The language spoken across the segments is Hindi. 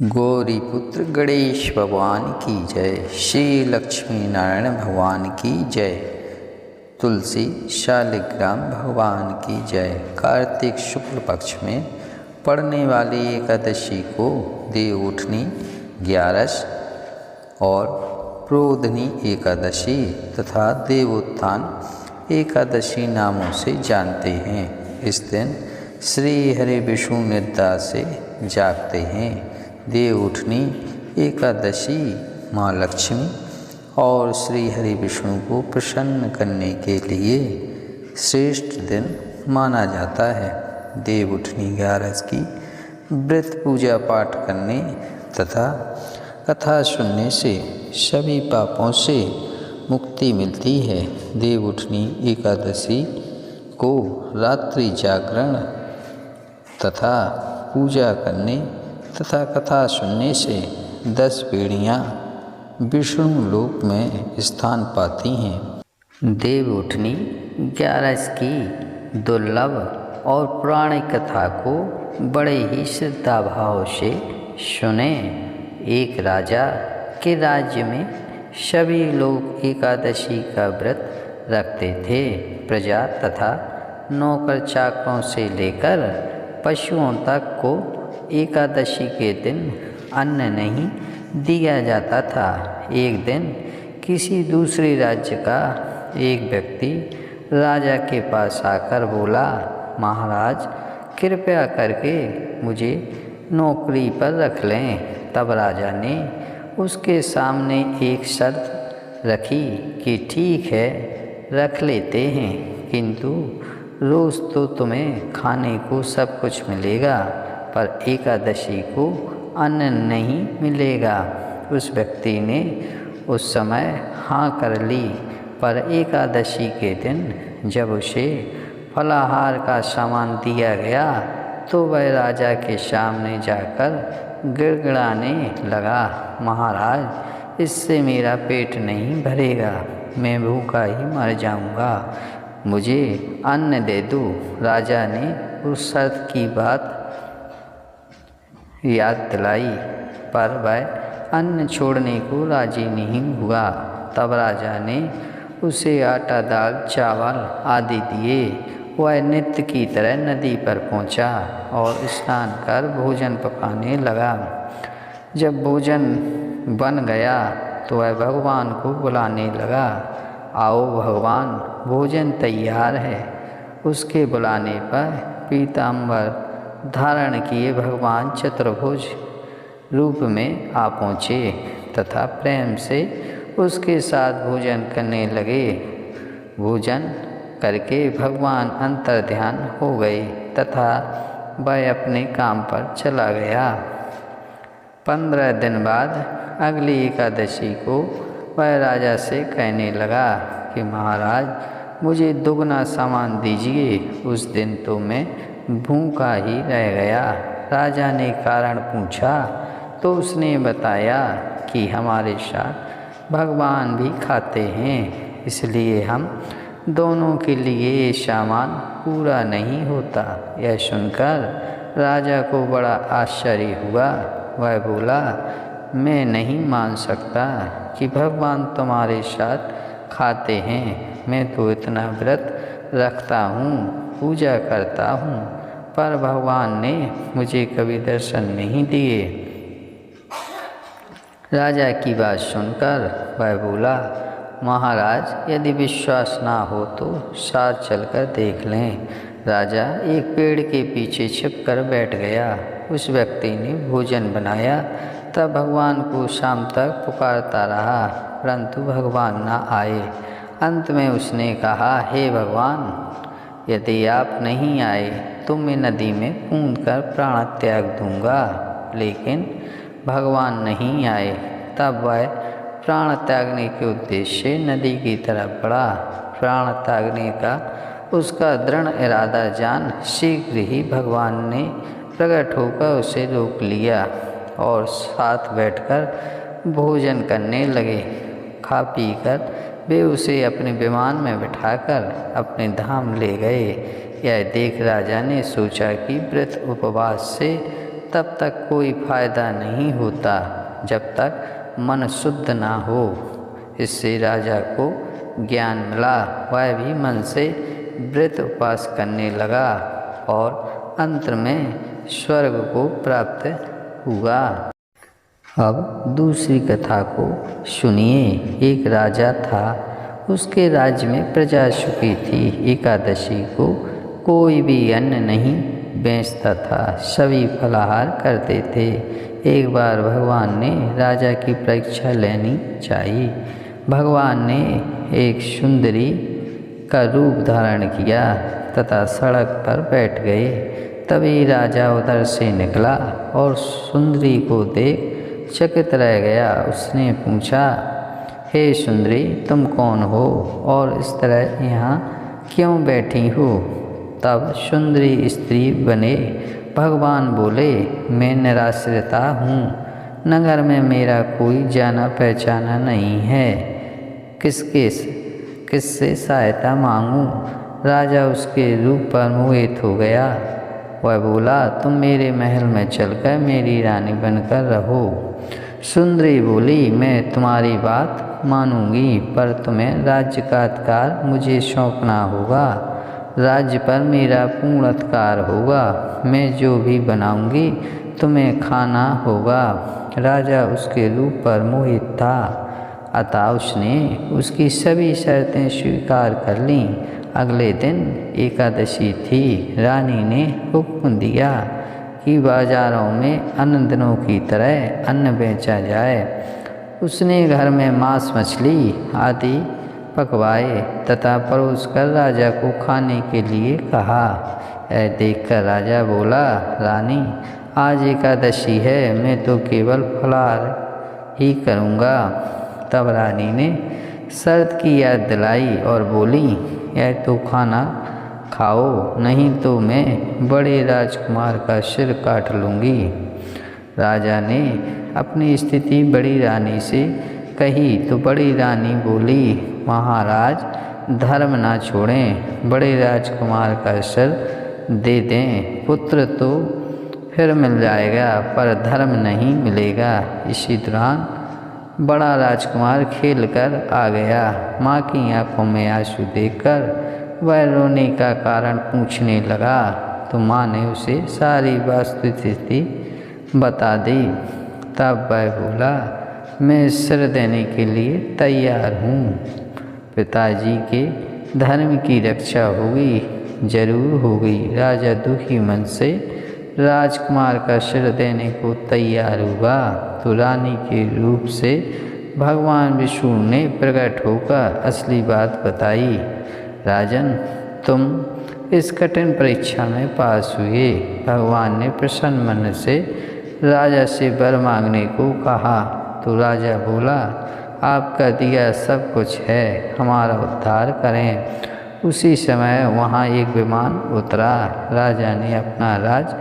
गौरीपुत्र गणेश भगवान की जय। श्री लक्ष्मी नारायण भगवान की जय। तुलसी शालिग्राम भगवान की जय। कार्तिक शुक्ल पक्ष में पड़ने वाली एकादशी को देवउठनी, ग्यारस और प्रोधनी एकादशी तथा देवोत्थान एकादशी नामों से जानते हैं। इस दिन श्री हरि विष्णु निद्रा से जागते हैं। देवउठनी एकादशी माँ लक्ष्मी और श्री हरि विष्णु को प्रसन्न करने के लिए श्रेष्ठ दिन माना जाता है। देवउठनी ग्यारस की व्रत पूजा पाठ करने तथा कथा सुनने से सभी पापों से मुक्ति मिलती है। देवउठनी एकादशी को रात्रि जागरण तथा पूजा करने तथा कथा सुनने से 10 पीढ़ियाँ विष्णु लोक में स्थान पाती हैं। देवउठनी ग्यारस की दुर्लभ और पुराणिक कथा को बड़े ही श्रद्धा भाव से सुने। एक राजा के राज्य में सभी लोग एकादशी का व्रत रखते थे। प्रजा तथा नौकर चाकरों से लेकर पशुओं तक को एकादशी के दिन अन्न नहीं दिया जाता था। एक दिन किसी दूसरे राज्य का एक व्यक्ति राजा के पास आकर बोला, महाराज कृपया करके मुझे नौकरी पर रख लें। तब राजा ने उसके सामने एक शर्त रखी कि ठीक है रख लेते हैं, किंतु रोज़ तो तुम्हें खाने को सब कुछ मिलेगा पर एकादशी को अन्न नहीं मिलेगा। उस व्यक्ति ने उस समय हाँ कर ली, पर एकादशी के दिन जब उसे फलाहार का सामान दिया गया तो वह राजा के सामने जाकर गिड़गिड़ाने लगा, महाराज इससे मेरा पेट नहीं भरेगा, मैं भूखा ही मर जाऊंगा, मुझे अन्न दे दो। राजा ने उस शर्त की बात याद दिलाई, पर वह अन्न छोड़ने को राजी नहीं हुआ। तब राजा ने उसे आटा, दाल, चावल आदि दिए। वह नित्य की तरह नदी पर पहुंचा और स्नान कर भोजन पकाने लगा। जब भोजन बन गया तो वह भगवान को बुलाने लगा, आओ भगवान भोजन तैयार है। उसके बुलाने पर पीताम्बर धारण किए भगवान चतुर्भुज रूप में आ पहुँचे तथा प्रेम से उसके साथ भोजन करने लगे। भोजन करके भगवान अंतर्ध्यान हो गए तथा वह अपने काम पर चला गया। 15 दिन बाद अगली एकादशी को वह राजा से कहने लगा कि महाराज मुझे दुगना सामान दीजिए। उस दिन तो मैं भूखा ही रह गया। राजा ने कारण पूछा तो उसने बताया कि हमारे साथ भगवान भी खाते हैं, इसलिए हम दोनों के लिए ये सामान पूरा नहीं होता। यह सुनकर राजा को बड़ा आश्चर्य हुआ। वह बोला, मैं नहीं मान सकता कि भगवान तुम्हारे साथ खाते हैं। मैं तो इतना व्रत रखता हूँ, पूजा करता हूँ, पर भगवान ने मुझे कभी दर्शन नहीं दिए। राजा की बात सुनकर वह बोला, महाराज यदि विश्वास ना हो तो साथ चलकर देख लें। राजा एक पेड़ के पीछे छिपकर बैठ गया। उस व्यक्ति ने भोजन बनाया तब भगवान को शाम तक पुकारता रहा, परंतु भगवान ना आए। अंत में उसने कहा, हे भगवान यदि आप नहीं आए तो मैं नदी में कूदकर प्राण त्याग दूंगा। लेकिन भगवान नहीं आए। तब वह प्राण त्यागने के उद्देश्य से नदी की तरफ बढ़ा। प्राण त्यागने का उसका दृढ़ इरादा जान शीघ्र ही भगवान ने प्रकट होकर उसे रोक लिया और साथ बैठकर भोजन करने लगे। खा पी कर वे उसे अपने विमान में बिठाकर अपने धाम ले गए। यह देख राजा ने सोचा कि व्रत उपवास से तब तक कोई फायदा नहीं होता जब तक मन शुद्ध ना हो। इससे राजा को ज्ञान मिला। वह भी मन से व्रत उपास करने लगा और अंत में स्वर्ग को प्राप्त हुआ। अब दूसरी कथा को सुनिए। एक राजा था, उसके राज्य में प्रजा सुखी थी। एकादशी को कोई भी अन्न नहीं बेचता था, सभी फलाहार करते थे। एक बार भगवान ने राजा की परीक्षा लेनी चाहिए। भगवान ने एक सुंदरी का रूप धारण किया तथा सड़क पर बैठ गए। तभी राजा उधर से निकला और सुंदरी को देख चकित रह गया। उसने पूछा, हे सुंदरी, तुम कौन हो और इस तरह यहाँ क्यों बैठी हो? तब सुंदरी स्त्री बने भगवान बोले, मैं निराश्रिता हूँ, नगर में मेरा कोई जाना पहचाना नहीं है, किससे सहायता मांगूं? राजा उसके रूप पर मोहित हो गया। वह बोला, तुम मेरे महल में चलकर मेरी रानी बनकर रहो। सुंदरी बोली, मैं तुम्हारी बात मानूंगी, पर तुम्हें राज्य का अधिकार मुझे सौंपना होगा। राज्य पर मेरा पूर्ण अधिकार होगा। मैं जो भी बनाऊंगी तुम्हें खाना होगा। राजा उसके रूप पर मोहित था, अतः उसने उसकी सभी शर्तें स्वीकार कर लीं। अगले दिन एकादशी थी। रानी ने हुक्म दिया कि बाजारों में अन्य दिनों की तरह अन्न बेचा जाए। उसने घर में मांस मछली आदि पकवाए तथा परोसकर राजा को खाने के लिए कहा। यह देखकर राजा बोला, रानी, आज एकादशी है, मैं तो केवल फलाहार ही करूँगा। तब रानी ने शर्त की याद दिलाई और बोली, यह तो खाना खाओ, नहीं तो मैं बड़े राजकुमार का सिर काट लूँगी। राजा ने अपनी स्थिति बड़ी रानी से कही तो बड़ी रानी बोली, महाराज, धर्म ना छोड़ें, बड़े राजकुमार का सिर दे दें। पुत्र तो फिर मिल जाएगा पर धर्म नहीं मिलेगा। इसी दौरान बड़ा राजकुमार खेल कर आ गया। माँ की आंखों में आंसू देखकर वह रोने का कारण पूछने लगा तो माँ ने उसे सारी वस्तुस्थिति बता दी। तब वह बोला, मैं सिर देने के लिए तैयार हूँ। पिताजी के धर्म की रक्षा होगी, जरूर होगी। राजा दुखी मन से राजकुमार का सिर देने को तैयार हुआ तो रानी के रूप से भगवान विष्णु ने प्रकट होकर असली बात बताई। राजन, तुम इस कठिन परीक्षा में पास हुए। भगवान ने प्रसन्न मन से राजा से वर मांगने को कहा तो राजा बोला, आपका दिया सब कुछ है, हमारा उद्धार करें। उसी समय वहाँ एक विमान उतरा। राजा ने अपना राज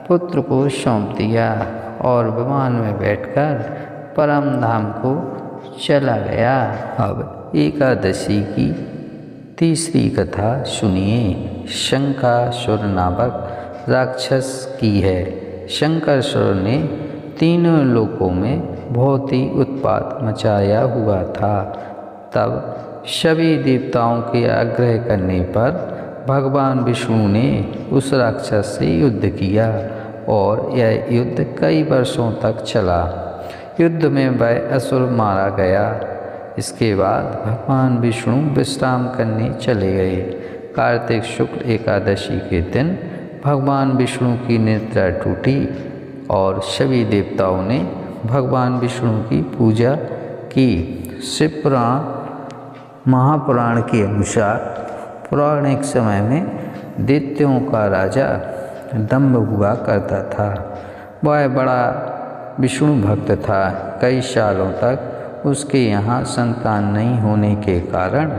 पुत्र को सौंप दिया और विमान में बैठकर परम धाम को चला गया। अब एकादशी की तीसरी कथा सुनिए। शंकासुर नामक राक्षस की है। शंकासुर ने तीनों लोकों में बहुत ही उत्पात मचाया हुआ था। तब सभी देवताओं के आग्रह करने पर भगवान विष्णु ने उस राक्षस से युद्ध किया और यह युद्ध कई वर्षों तक चला। युद्ध में वह असुर मारा गया। इसके बाद भगवान विष्णु विश्राम करने चले गए। कार्तिक शुक्ल एकादशी के दिन भगवान विष्णु की निद्रा टूटी और सभी देवताओं ने भगवान विष्णु की पूजा की। शिव पुराण महापुराण के अनुसार पौराणिक समय में दैत्यों का राजा दंभ हुआ करता था। वह बड़ा विष्णु भक्त था। कई सालों तक उसके यहाँ संतान नहीं होने के कारण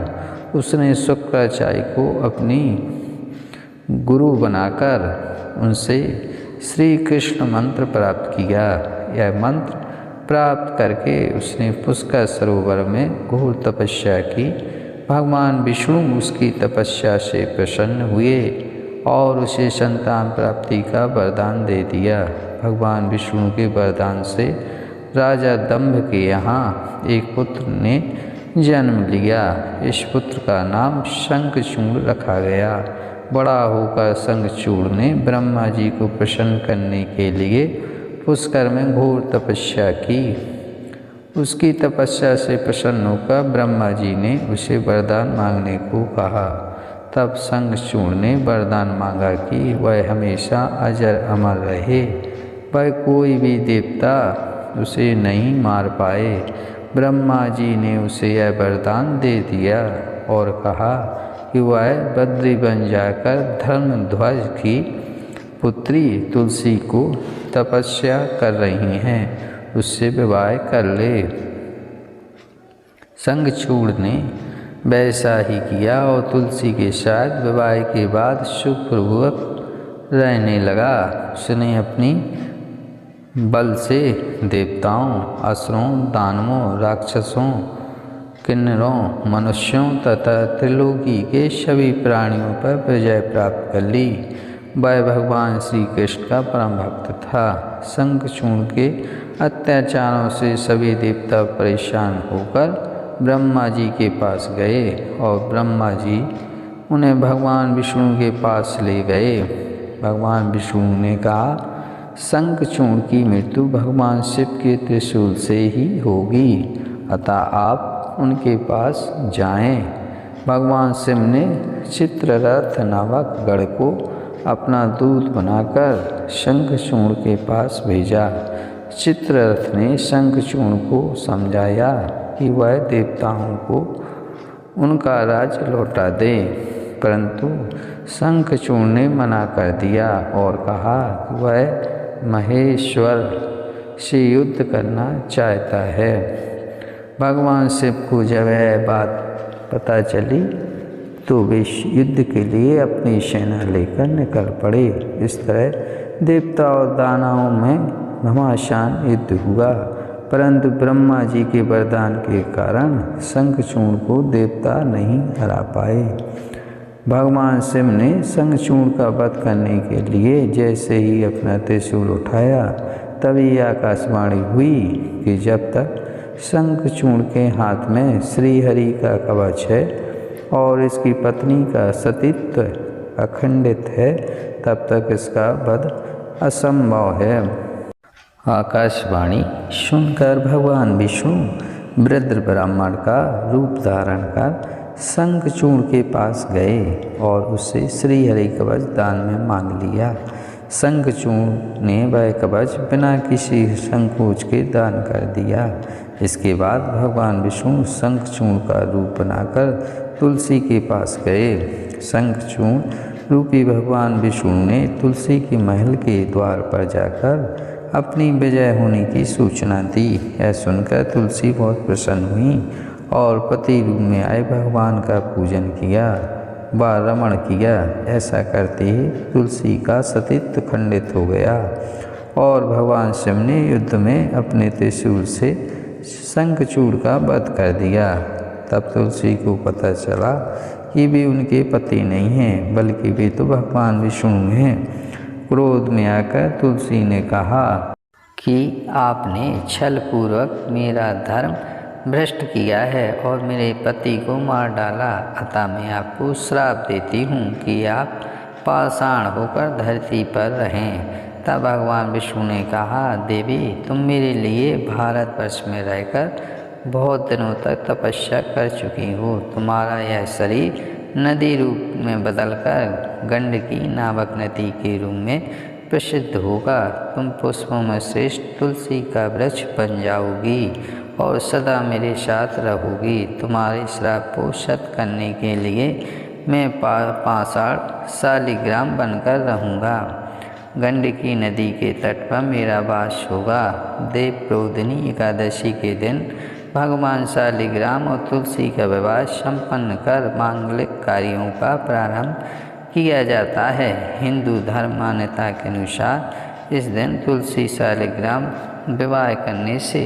उसने शुक्राचार्य को अपनी गुरु बनाकर उनसे श्री कृष्ण मंत्र प्राप्त किया। यह मंत्र प्राप्त करके उसने पुष्कर सरोवर में घोर तपस्या की। भगवान विष्णु उसकी तपस्या से प्रसन्न हुए और उसे संतान प्राप्ति का वरदान दे दिया। भगवान विष्णु के वरदान से राजा दंभ के यहाँ एक पुत्र ने जन्म लिया। इस पुत्र का नाम शंखचूड़ रखा गया। बड़ा होकर शंखचूड़ ने ब्रह्मा जी को प्रसन्न करने के लिए पुष्कर में घोर तपस्या की। उसकी तपस्या से प्रसन्न होकर ब्रह्मा जी ने उसे वरदान मांगने को कहा। तब शंखचूड़ ने वरदान मांगा कि वह हमेशा अजर अमर रहे, वह कोई भी देवता उसे नहीं मार पाए। ब्रह्मा जी ने उसे यह वरदान दे दिया और कहा कि वह बद्री बन जाकर धर्मध्वज की पुत्री तुलसी को तपस्या कर रही हैं, उससे विवाह कर ले। शंखचूड़ ने वैसा ही किया और तुलसी के साथ विवाह के बाद सुखपूर्वक रहने लगा। उसने अपनी बल से देवताओं, असुरों, दानवों, राक्षसों, किन्नरों, मनुष्यों तथा त्रिलोकी के सभी प्राणियों पर विजय प्राप्त कर ली। वह भगवान श्री कृष्ण का परम भक्त था। शंखचूड़ के अत्याचारों से सभी देवता परेशान होकर ब्रह्मा जी के पास गए और ब्रह्मा जी उन्हें भगवान विष्णु के पास ले गए। भगवान विष्णु ने कहा, शंखचूड़ की मृत्यु भगवान शिव के त्रिशूल से ही होगी, अतः आप उनके पास जाएं। भगवान शिव ने चित्ररथ नामक गढ़ को अपना दूत बनाकर शंखचूड़ के पास भेजा। चित्ररथ ने शंखचूड़ को समझाया कि वह देवताओं को उनका राज लौटा दे, परंतु शंखचूड़ ने मना कर दिया और कहा कि वह महेश्वर से युद्ध करना चाहता है। भगवान शिव को जब यह बात पता चली तो वे युद्ध के लिए अपनी सेना लेकर निकल पड़े। इस तरह देवता और दानवों में घमासान युद्ध हुआ, परंतु ब्रह्मा जी के वरदान के कारण शंखचूड़ को देवता नहीं हरा पाए। भगवान शिव ने शंखचूड़ का वध करने के लिए जैसे ही अपना त्रिशूल उठाया, तभी आकाशवाणी हुई कि जब तक शंखचूड़ के हाथ में श्रीहरि का कवच है और इसकी पत्नी का सतीत्व अखंडित है, तब तक इसका वध असंभव है। आकाशवाणी सुनकर भगवान विष्णु वृद्ध ब्राह्मण का रूप धारण कर शंखचूड़ के पास गए और उससे श्रीहरि कवच दान में मांग लिया। शंखचूड़ ने वह कवच बिना किसी संकोच के दान कर दिया। इसके बाद भगवान विष्णु शंखचूड़ का रूप बनाकर तुलसी के पास गए। शंखचूड़ रूपी भगवान विष्णु ने तुलसी के महल के द्वार पर जाकर अपनी विजय होने की सूचना दी। यह सुनकर तुलसी बहुत प्रसन्न हुई और पति रूप में आए भगवान का पूजन किया व रमण किया। ऐसा करते ही तुलसी का सतीत्व खंडित हो गया और भगवान शिव ने युद्ध में अपने त्रिशूल से शंखचूड़ का वध कर दिया। तब तुलसी को पता चला कि वे उनके पति नहीं हैं, बल्कि वे तो भगवान विष्णु हैं। क्रोध में आकर तुलसी ने कहा कि आपने छलपूर्वक मेरा धर्म भ्रष्ट किया है और मेरे पति को मार डाला, अतः मैं आपको श्राप देती हूँ कि आप पाषाण होकर धरती पर रहें। तब भगवान विष्णु ने कहा, देवी तुम मेरे लिए भारतवर्ष में रहकर बहुत दिनों तक तपस्या कर चुकी हो। तुम्हारा यह शरीर नदी रूप में बदलकर गंडकी नामक नदी के रूप में प्रसिद्ध होगा। तुम पुष्पों में श्रेष्ठ तुलसी का वृक्ष बन जाओगी और सदा मेरे साथ रहोगी। तुम्हारे श्राप को शत करने के लिए मैं पाषाण शालिग्राम बनकर रहूँगा। गंडकी नदी के तट पर मेरा वास होगा। देवप्रोदिनी एकादशी के दिन भगवान शालिग्राम और तुलसी का विवाह संपन्न कर मांगलिक कार्यों का प्रारंभ किया जाता है। हिंदू धर्म मान्यता के अनुसार इस दिन तुलसी शालिग्राम विवाह करने से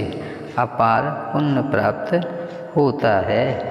अपार पुण्य प्राप्त होता है।